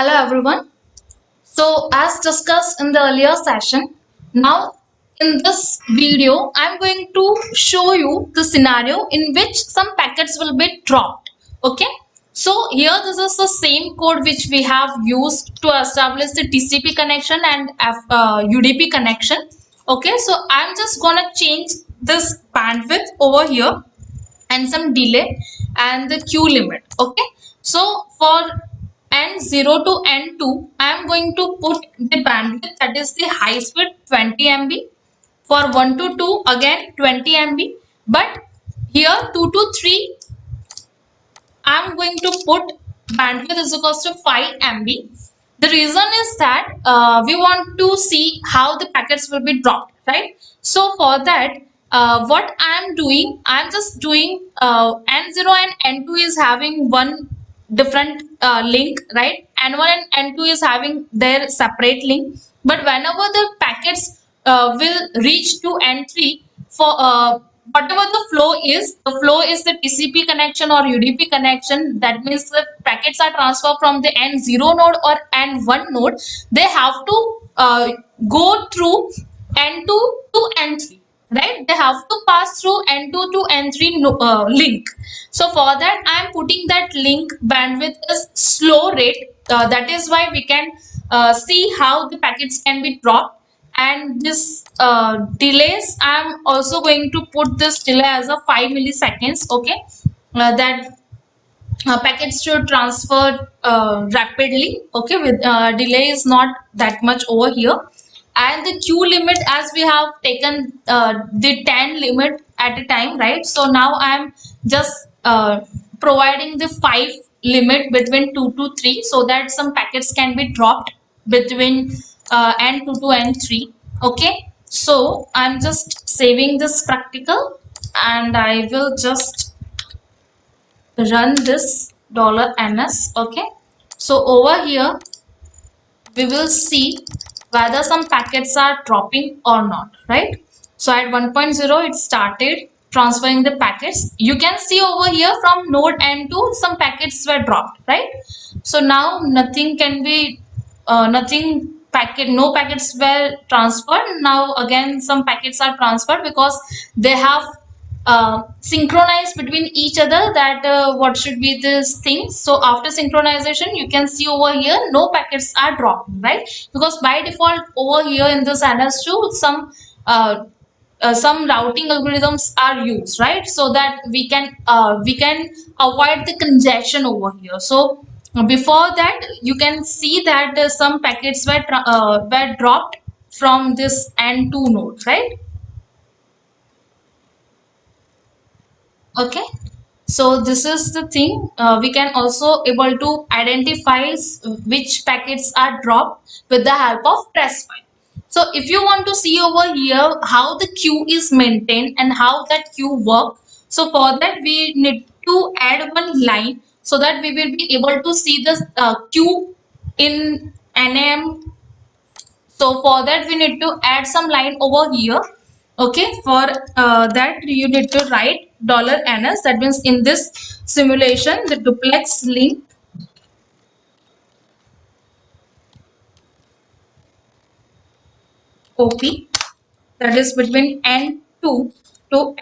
Hello everyone. So as discussed in the earlier session, now in this video I'm going to show you the scenario in which some packets will be dropped. Okay. So here this is the same code which we have used to establish the TCP connection and UDP connection. Okay. So I'm just gonna change this bandwidth over here and some delay and the queue limit. Okay, so for n0 to n2 I am going to put the bandwidth, that is the high speed 20 MB. For 1 to 2 again 20 MB, but here 2 to 3 I'm going to put bandwidth is equals to 5 MB. The reason is that we want to see how the packets will be dropped, right? So for that, what I am doing, I am just doing N0 and N2 is having one different link, right? N1 and N2 is having their separate link. But whenever the packets will reach to N3, for whatever the flow is the TCP connection or UDP connection. That means the packets are transferred from the N0 node or N1 node. They have to go through N2 to N3. Right? They have to pass through N2 to N3 link. So for that, I am putting that link bandwidth as slow rate. That is why we can see how the packets can be dropped. And this delays, I'm also going to put this delay as a 5 milliseconds. Okay, that packets should transfer rapidly. Okay, with delay is not that much over here. And the queue limit, as we have taken the 10 limit at a time, right? So now I'm just providing the 5 limit between 2 to 3 so that some packets can be dropped between n2 to n3. Okay, so I'm just saving this practical and I will just run this $ns. Okay, so over here we will see whether some packets are dropping or not, right? So at 1.0 it started transferring the packets. You can see over here from node n2 some packets were dropped, right? So now nothing can be no packets were transferred. Now again some packets are transferred because they have synchronize between each other that what should be this thing. So after synchronization you can see over here no packets are dropping, right? Because by default over here in this NS2 some routing algorithms are used, right? So that we can avoid the congestion over here. So before that you can see that some packets were dropped from this N2 node, right? Okay, so this is the thing. We can also able to identify which packets are dropped with the help of press file. So if you want to see over here how the queue is maintained and how that queue work, so for that we need to add one line so that we will be able to see the queue in NAM. So for that we need to add some line over here. Okay, for that you need to write $ns. That means in this simulation the duplex link OP, that is between N2 to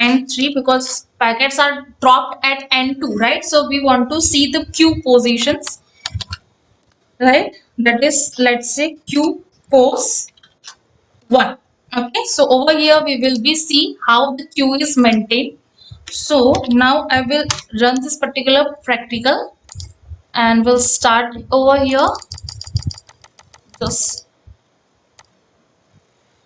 N3 because packets are dropped at N2, right? So we want to see the queue positions, right? That is, let's say queue pose 1. Okay, so over here we will be see how the queue is maintained. So now I will run this particular practical and we'll start over here. Just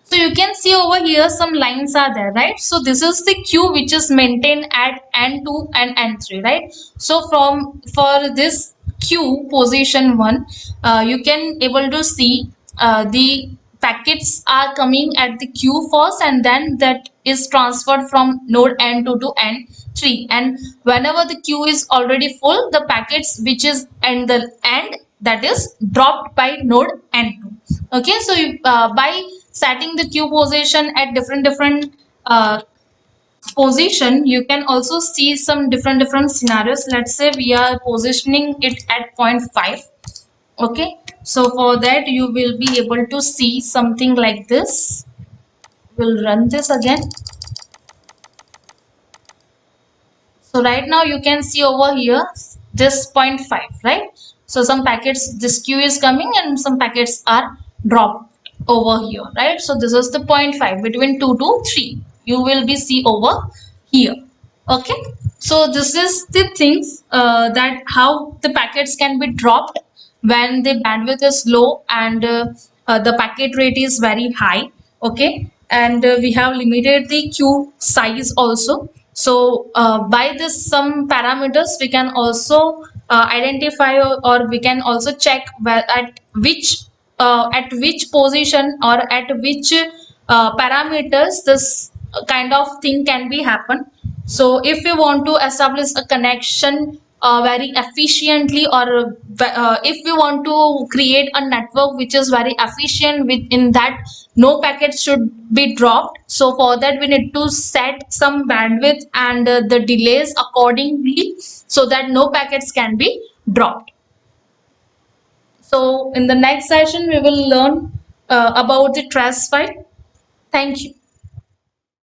so you can see over here some lines are there, right? So this is the queue which is maintained at N2 and N3, right? So for this queue position 1, you can able to see the packets are coming at the queue first and then that is transferred from node N2 to N3, and whenever the queue is already full, the packets which is at the end, that is dropped by node N2. Okay, so by setting the queue position at different uh, position, you can also see some different scenarios. Let's say we are positioning it at 0.5. Okay, So for that you will be able to see something like this. We'll run this again. So right now you can see over here this zero point 0.5, right? So some packets, this queue is coming and some packets are dropped over here, right? So this is the zero point 0.5 between 2 to 3. You will be see over here. Okay. So this is the things that how the packets can be dropped when the bandwidth is low and the packet rate is very high. Okay. And we have limited the queue size also. So by this some parameters we can also identify, or we can also check where, at which position or at which parameters this kind of thing can be happen. So if you want to establish a connection very efficiently, or if we want to create a network which is very efficient, within that no packets should be dropped, so for that we need to set some bandwidth and the delays accordingly, so that no packets can be dropped. So in the next session we will learn about the trace file. Thank you.